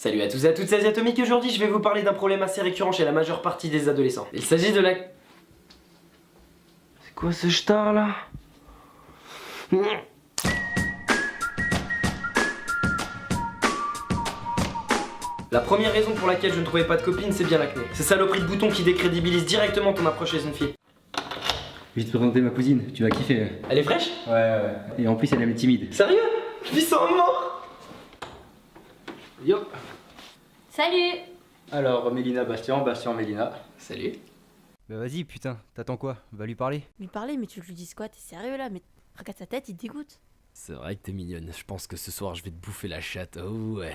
Salut à tous et à toutes, c'est Asiatomique et aujourd'hui je vais vous parler d'un problème assez récurrent chez la majeure partie des adolescents. Il s'agit de la... C'est quoi ce star là? La première raison pour laquelle je ne trouvais pas de copine, c'est bien l'acné. Ces saloperies de boutons qui décrédibilisent directement ton approche chez une fille. Je vais te présenter ma cousine, tu vas kiffer. Elle est fraîche? Ouais. Et en plus elle est timide. Sérieux? Je vis sans mort. Yo. Salut! Alors Mélina Bastien, Mélina. Salut. Bah vas-y putain, t'attends quoi? Va lui parler. Lui parler, mais tu lui dis quoi? T'es sérieux là? Mais regarde sa tête, il te dégoûte. C'est vrai que t'es mignonne, je pense que ce soir je vais te bouffer la chatte, oh ouais.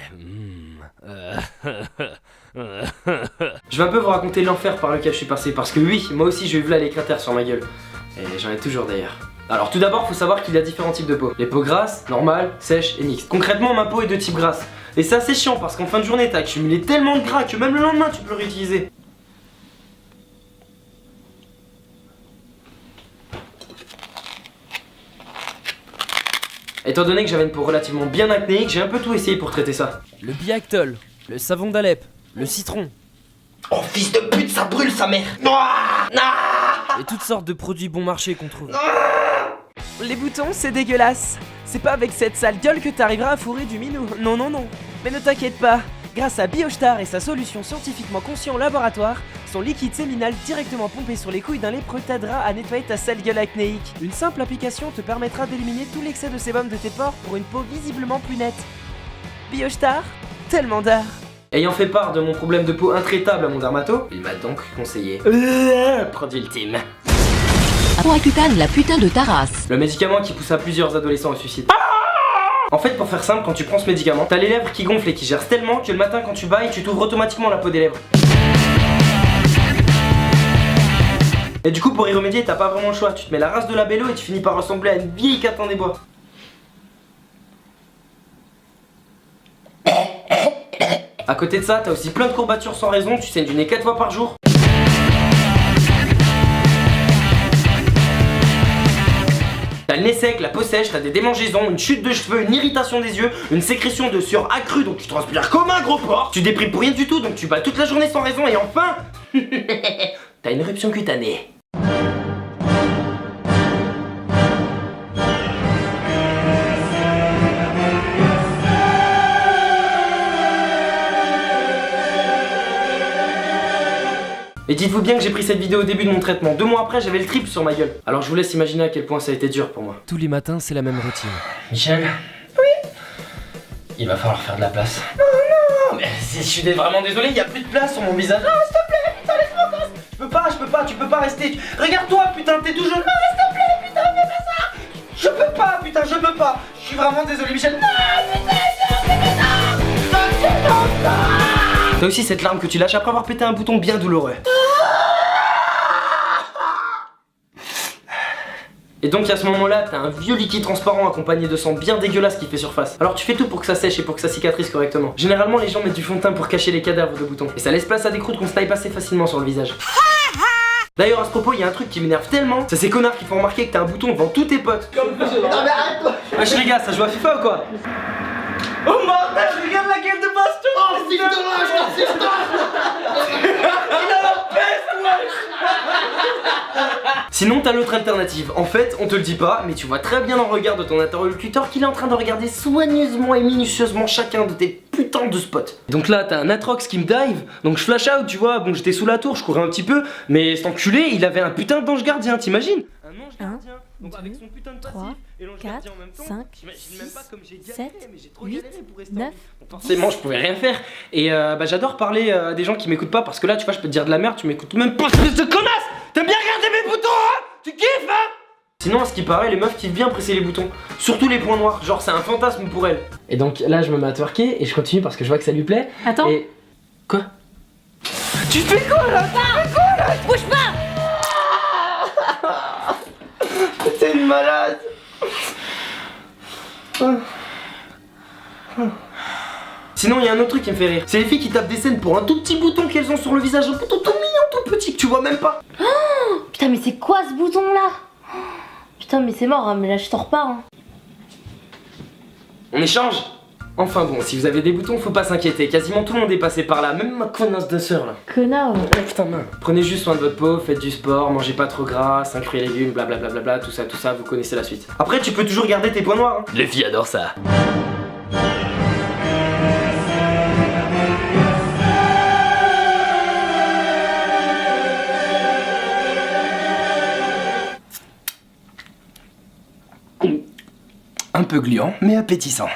Je vais un peu vous raconter l'enfer par lequel je suis passé parce que oui, moi aussi j'ai eu là les cratères sur ma gueule. Et j'en ai toujours d'ailleurs. Alors tout d'abord, faut savoir qu'il y a différents types de peau. Les peaux grasses, normales, sèches et mixtes. Concrètement, ma peau est de type grasse. Et c'est assez chiant parce qu'en fin de journée, t'as accumulé tellement de gras que même le lendemain, tu peux le réutiliser. Étant donné que j'avais une peau relativement bien acnéique, j'ai un peu tout essayé pour traiter ça. Le Biactol, le savon d'Alep, le citron, Oh fils de pute, ça brûle sa mère. et toutes sortes de produits bon marché qu'on trouve. Les boutons, c'est dégueulasse. C'est pas avec cette sale gueule que t'arriveras à fourrer du minou. Non, non, non. Mais ne t'inquiète pas. Grâce à Biostar et sa solution scientifiquement conçue en laboratoire, son liquide séminal directement pompé sur les couilles d'un lépreux t'aidera à nettoyer ta sale gueule acnéique. Une simple application te permettra d'éliminer tout l'excès de sébum de tes pores pour une peau visiblement plus nette. Biostar, tellement d'art. Ayant fait part de mon problème de peau intraitable à mon dermato, il m'a donc conseillé produit ultime. Roaccutane, la putain de ta race. Le médicament qui pousse à plusieurs adolescents au suicide. En fait, pour faire simple, quand tu prends ce médicament, t'as les lèvres qui gonflent et qui gercent tellement que le matin quand tu bailles, tu t'ouvres automatiquement la peau des lèvres. Et du coup, pour y remédier, t'as pas vraiment le choix. Tu te mets la race de la bello et tu finis par ressembler à une vieille catin des bois. À côté de ça, t'as aussi plein de courbatures sans raison, tu saignes du nez 4 fois par jour. T'as le nez sec, la peau sèche, t'as des démangeaisons, une chute de cheveux, une irritation des yeux, une sécrétion de sueur accrue donc tu transpires comme un gros porc. Tu déprimes pour rien du tout donc tu bats toute la journée sans raison et enfin t'as une éruption cutanée. Et dites-vous bien que j'ai pris cette vidéo au début de mon traitement. 2 mois après, j'avais le triple sur ma gueule. Alors je vous laisse imaginer à quel point ça a été dur pour moi. Tous les matins, c'est la même routine. Michel? Oui? Il va falloir faire de la place. Non, mais je suis vraiment désolé, il y a plus de place sur mon visage. Non, s'il te plaît, putain, laisse-moi faire. Tu peux pas rester. Regarde-toi, putain, t'es tout jaune. Non, s'il te plaît, putain, fais pas ça. Je peux pas, putain, je peux pas. Je suis vraiment désolé, Michel. Non, putain, fais pas ça. Non, c'est comme ça. T'as aussi cette larme que tu lâches après avoir pété un bouton bien douloureux. Et donc à ce moment-là, t'as un vieux liquide transparent accompagné de sang bien dégueulasse qui fait surface. Alors tu fais tout pour que ça sèche et pour que ça cicatrise correctement. Généralement les gens mettent du fond de teint pour cacher les cadavres de boutons. Et ça laisse place à des croûtes qu'on se taille assez facilement sur le visage. D'ailleurs à ce propos, il y a un truc qui m'énerve tellement, c'est ces connards qui font remarquer que t'as un bouton devant tous tes potes. Non mais arrête-toi. Wesh les gars, ça joue à FIFA ou quoi? Oh bordel, regarde la gueule de Baston. Oh fils de lâche, il a la peste, wesh. Sinon t'as l'autre alternative, en fait on te le dit pas, mais tu vois très bien dans le regard de ton interlocuteur qu'il est en train de regarder soigneusement et minutieusement chacun de tes putains de spots. Donc là t'as un Atrox qui me dive, donc je flash out tu vois, bon j'étais sous la tour, je courais un petit peu, mais cet enculé il avait un putain d'ange gardien, t'imagines? Un ange gardien, donc avec son putain de passif 3, et l'ange 4, gardien en même temps, 5, j'imagine même pas comme j'ai 7, galéré, mais j'ai trop 8, galéré pour rester 9, en vie. Donc forcément je pouvais rien faire, et j'adore parler à des gens qui m'écoutent pas, parce que là tu vois je peux te dire de la merde, tu m'écoutes même pas, espèce de connasse. T'aimes bien regarder mes boutons hein? Tu kiffes hein? Sinon à ce qui paraît les meufs kiffent bien presser les boutons. Surtout les points noirs, genre c'est un fantasme pour elles. Et donc là je me mets à twerker et je continue parce que je vois que ça lui plaît. Attends. Et... Quoi? Tu fais quoi là? Bouge pas! T'es une malade. Sinon il y a un autre truc qui me fait rire. C'est les filles qui tapent des scènes pour un tout petit bouton qu'elles ont sur le visage. Un bouton tout mignon, tout petit que tu vois même pas. Putain, mais c'est quoi ce bouton là? Putain, mais c'est mort, hein, mais là je t'en repars. Hein. On échange. Enfin bon, si vous avez des boutons, faut pas s'inquiéter, quasiment tout le monde est passé par là, même ma connasse de sœur là. Connard. Putain main. Prenez juste soin de votre peau, faites du sport, mangez pas trop gras, 5 fruits et légumes, blablabla, tout ça, vous connaissez la suite. Après tu peux toujours garder tes points noirs. Hein. Les filles adorent ça. Un peu gluant, mais appétissant.